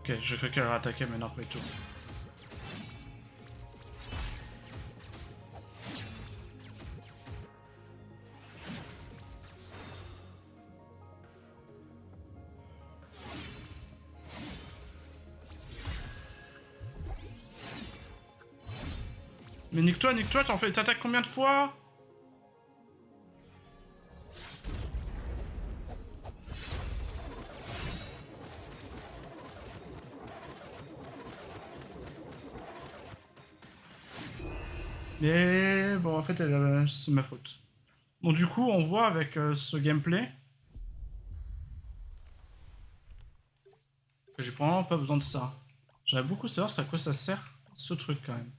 Ok, je crois qu'elle va attaquer, mais non, pas du tout. Mais nique-toi, t'en fais. T'attaques combien de fois? Mais bon, en fait, c'est ma faute. Bon, du coup, on voit avec ce gameplay que j'ai probablement pas besoin de ça. J'aimerais beaucoup savoir à quoi ça sert, ce truc, quand même.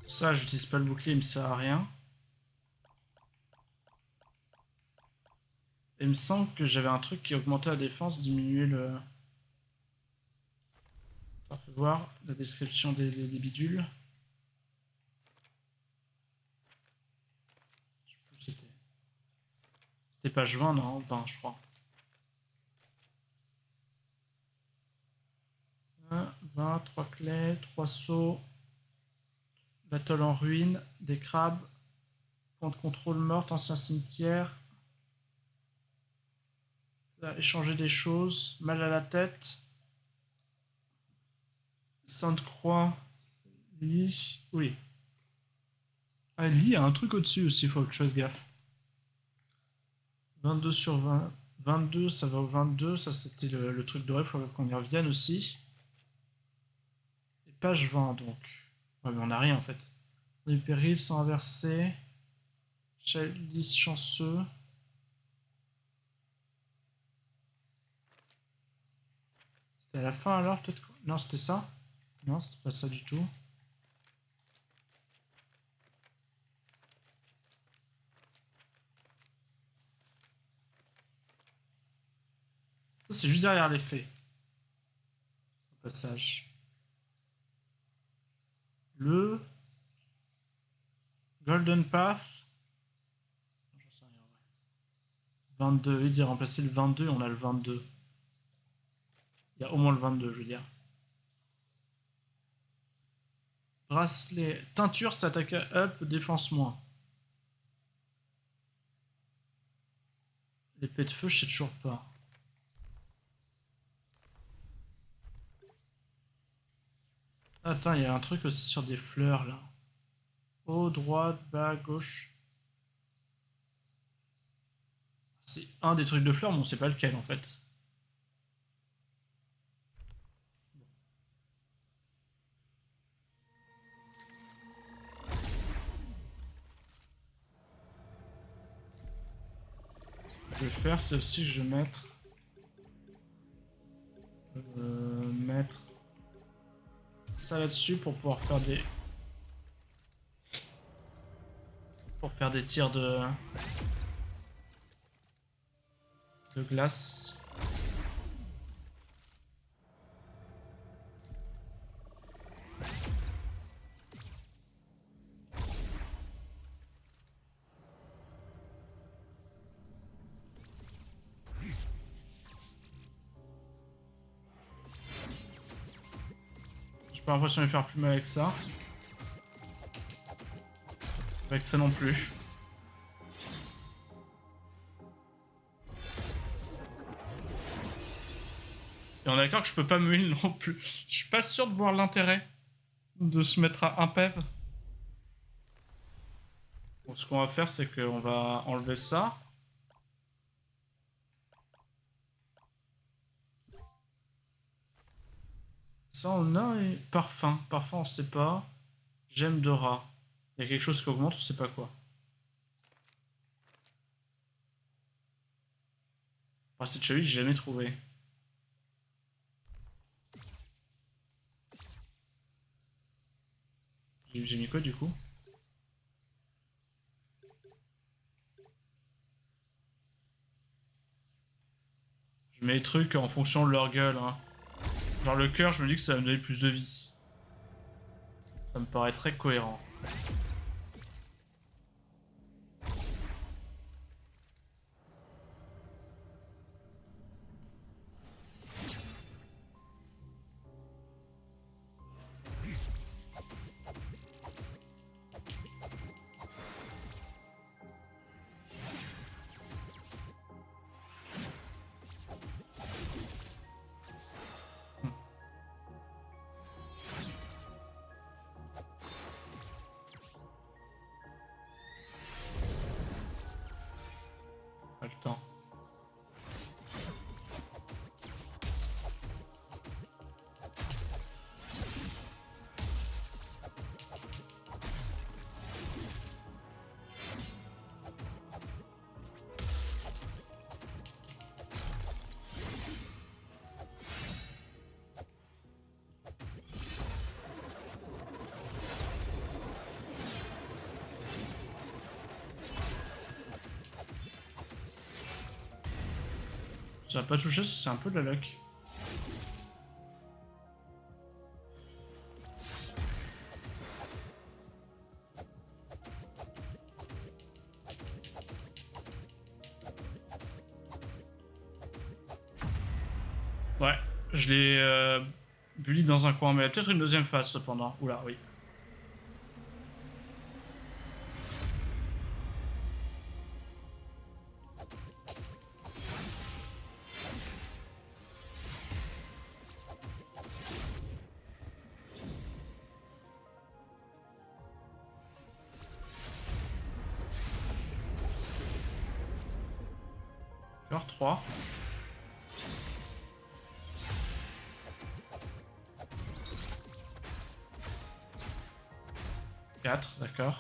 Ça, j'utilise pas le bouclier, il me sert à rien. Et il me semble que j'avais un truc qui augmentait la défense, diminuait le... On peut voir la description des bidules. Je sais plus où c'était. C'était page 20, non 20, je crois. 20, 3 clés, 3 seaux, battle en ruine, des crabes, point de contrôle morte, ancien cimetière, échanger des choses, mal à la tête, Sainte Croix, lit, oui. Ah, lit, il y a un truc au-dessus aussi, il faut que je fasse gaffe. 22 sur 20. 22, ça va au 22, ça c'était le truc de rêve, il faut qu'on y revienne aussi. Et page 20 donc. Ouais, mais on a rien en fait. Les périls sont inversés. Chalice chanceux. C'était à la fin alors peut-être. Non, c'était ça. Non, c'était pas ça du tout. Ça, c'est juste derrière les faits. Au passage. Le Golden Path. J'en sais rien, ouais. 22. Il dit remplacer le 22, on a le 22. Il y a au moins le 22, je veux dire. Bracelet. Teinture, c'est attaque up, défense moins. L'épée de feu, je sais toujours pas. Attends, il y a un truc aussi sur des fleurs là. Haut, droite, bas, gauche. C'est un des trucs de fleurs, mais on sait pas lequel en fait. Ce que je vais faire, c'est aussi que je vais mettre ça là-dessus pour pouvoir faire des tirs de glace. J'ai pas l'impression de faire plus mal avec ça. Avec ça non plus. Et on est d'accord que je peux pas me heal non plus. Je suis pas sûr de voir l'intérêt de se mettre à un PEV. Bon, ce qu'on va faire, c'est qu'on va enlever ça. Ça, on a et parfum. Parfum, on sait pas. Gemme de rat. Il y a quelque chose qui augmente, on sait pas quoi. Cette cheville, j'ai jamais trouvé. J'ai mis quoi du coup? Je mets les trucs en fonction de leur gueule. Hein. Genre le cœur, je me dis que ça va me donner plus de vie. Ça me paraît très cohérent. Pas le temps. Ça va pas toucher, c'est un peu de la luck. Ouais, je l'ai bully dans un coin, mais il y a peut-être une deuxième phase cependant. Oula, oui. Cœur 3. 4, d'accord.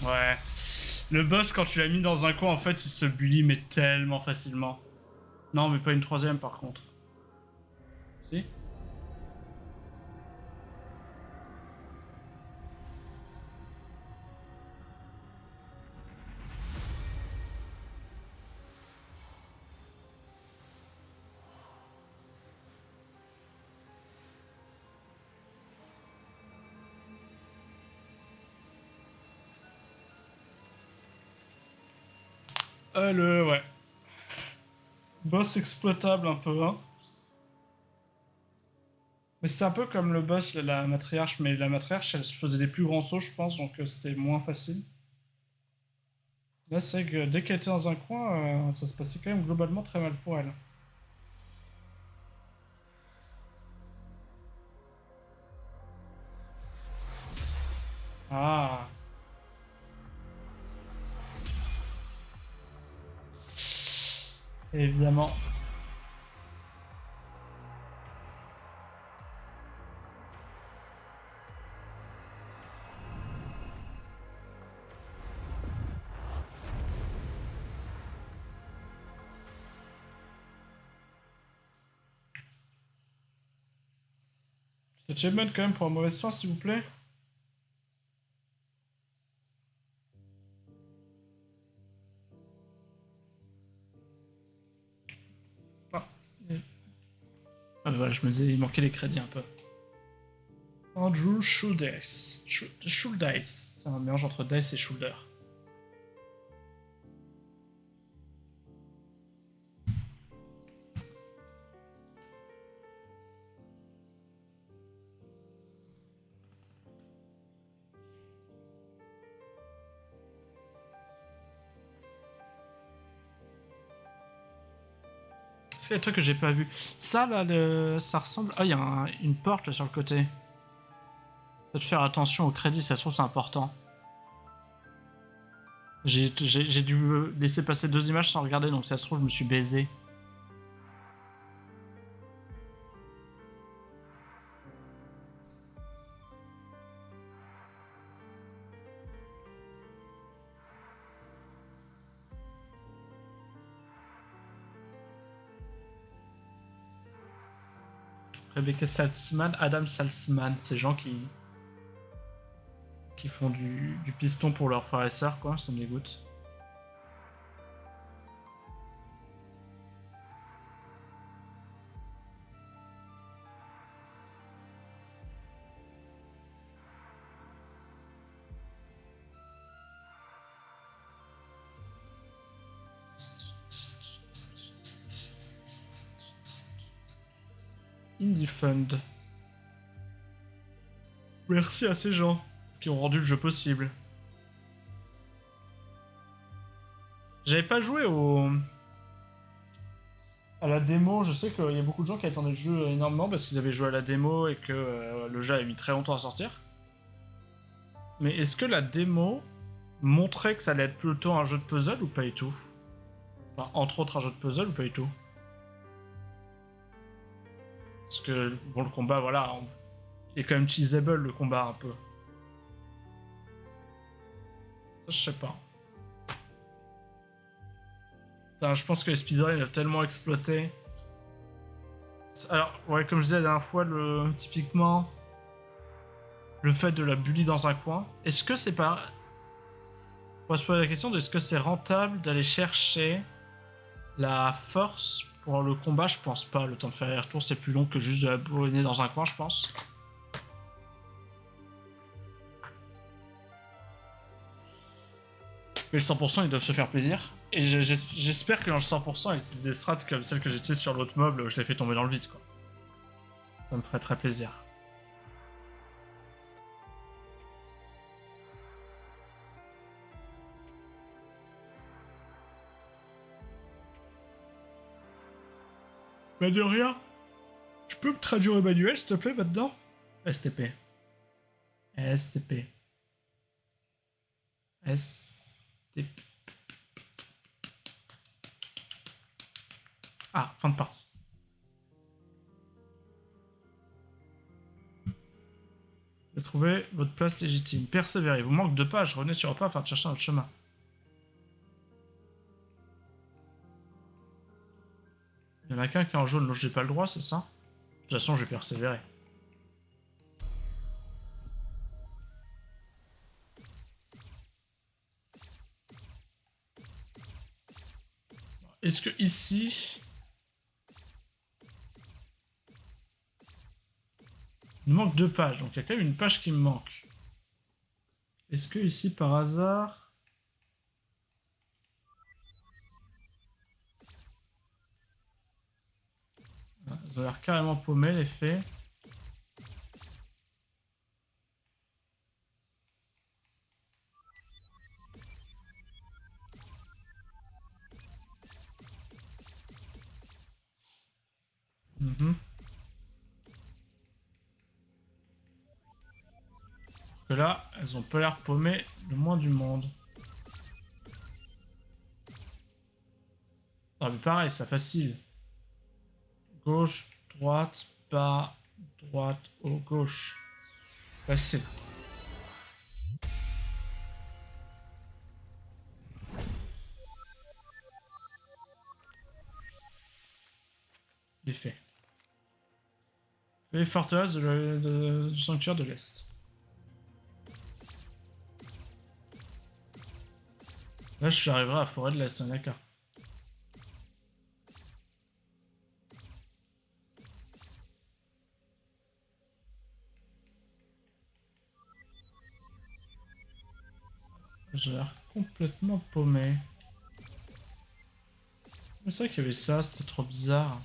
Ouais. Le boss, quand tu l'as mis dans un coin, en fait, il se bully, mais tellement facilement. Non, mais pas une troisième, par contre. Si. Ouais. Boss exploitable un peu, hein. Mais c'était un peu comme le boss, la matriarche, mais la matriarche, elle se faisait des plus grands sauts, je pense, donc c'était moins facile. Là, c'est vrai que dès qu'elle était dans un coin, ça se passait quand même globalement très mal pour elle. Ah. Évidemment. C'est achievement quand même pour un mauvais fin, s'il vous plaît. Ah. Ah, voilà, je me disais, il manquait les crédits un peu. Andrew Schuldice. Schuldice. C'est un mélange entre Dice et Shoulder. C'est des trucs que j'ai pas vu. Ça là, ça ressemble. Ah, il y a une porte là sur le côté. Peut-être faire attention au crédit, ça se trouve c'est important. J'ai dû laisser passer 2 images sans regarder, donc ça se trouve je me suis baisé. Rebecca Saltzman, Adam Saltzman, ces gens qui font du piston pour leurs frères et sœurs, quoi, ça me dégoûte. Indie Fund. Merci à ces gens qui ont rendu le jeu possible. J'avais pas joué à la démo. Je sais qu'il y a beaucoup de gens qui attendaient le jeu énormément parce qu'ils avaient joué à la démo et que le jeu avait mis très longtemps à sortir. Mais est-ce que la démo montrait que ça allait être plutôt un jeu de puzzle ou pas du tout? Enfin, entre autres un jeu de puzzle ou pas du tout? Parce que, bon, le combat, voilà, il est quand même cheesable, le combat, un peu. Ça, je sais pas. Putain, je pense que les speedruns, ils ont tellement exploité. Alors, ouais, comme je disais la dernière fois, typiquement, le fait de la bully dans un coin, est-ce que c'est pas... On va se poser la question de est-ce que c'est rentable d'aller chercher la force pour le combat? Je pense pas. Le temps de faire les retours, c'est plus long que juste de la bourriner dans un coin, je pense. Mais le 100%, ils doivent se faire plaisir. Et j'espère que dans le 100%, ils utilisent des strats comme celle que j'ai utilisée sur l'autre mob, où je l'ai fait tomber dans le vide, quoi. Ça me ferait très plaisir. Bah de rien. Tu peux me traduire Emmanuel, s'il te plaît, maintenant? STP. STP. STP. Ah, fin de partie. Vous trouvez votre place légitime. Persévérez. Vous manque de pages. Revenez sur le pas afin de chercher un autre chemin. Il y en a qu'un qui est en jaune, l'autre j'ai pas le droit, c'est ça? De toute façon, je vais persévérer. Est-ce que ici... Il me manque 2 pages, donc il y a quand même une page qui me manque. Est-ce que ici, par hasard... Ils ont l'air carrément paumés, les faits. Que là, elles ont pas l'air paumées le moins du monde. Ah mais pareil, ça facile. Gauche, droite, bas, droite, haut, gauche. Facile. Bien fait. Les forteresses du sanctuaire de l'Est. Là, j'arriverai à la forêt de l'Est, d'accord. J'ai l'air complètement paumé. Mais c'est vrai qu'il y avait ça, c'était trop bizarre.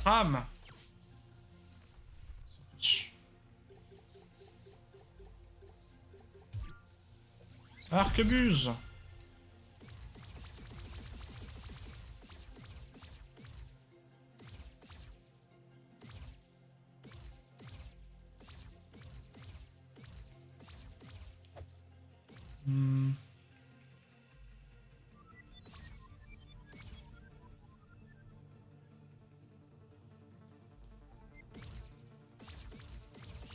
Ram! Arquebuse! Hmm.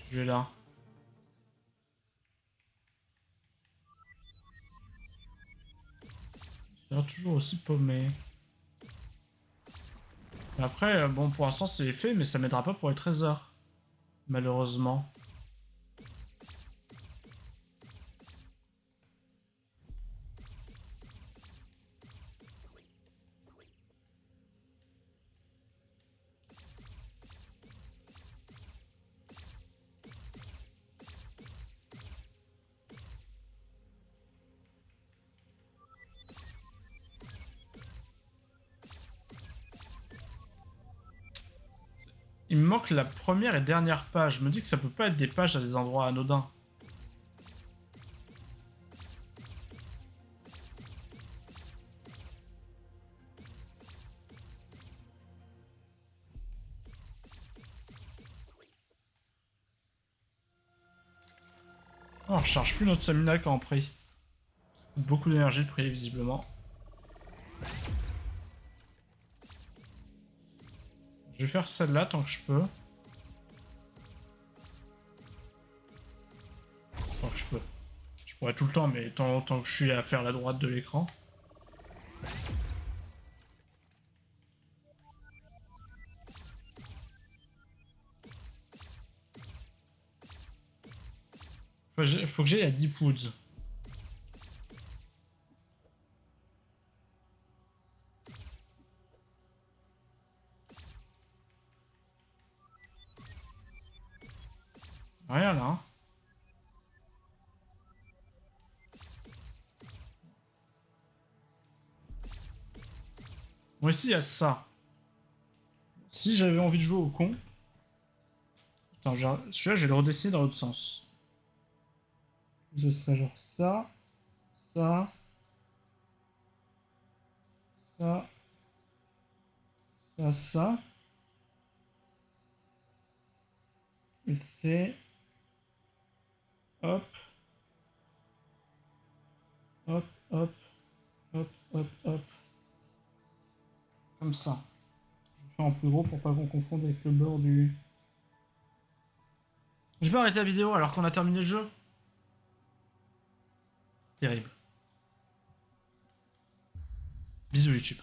Je vais là. J'ai l'air toujours aussi paumé. Après, bon, pour l'instant c'est fait, mais ça m'aidera pas pour les trésors. Malheureusement. Il me manque la première et dernière page. Je me dis que ça peut pas être des pages à des endroits anodins. Oh, on recharge plus notre stamina quand on prie. Ça coûte beaucoup d'énergie de prier, visiblement. Je vais faire celle-là tant que je peux. Tant que je peux. Je pourrais tout le temps, mais tant que je suis à faire la droite de l'écran. Faut que j'aille à Deep Woods. Rien là. Hein. Moi aussi, il y a ça. Si j'avais envie de jouer au con... Attends, celui-là, je vais le redessiner dans l'autre sens. Ce serait genre ça, ça, ça, ça. Et c'est... Hop. Hop, hop, hop, hop, hop. Comme ça. Je fais en plus gros pour pas qu'on confonde avec le bord du... Je vais arrêter la vidéo alors qu'on a terminé le jeu. Terrible. Bisous YouTube.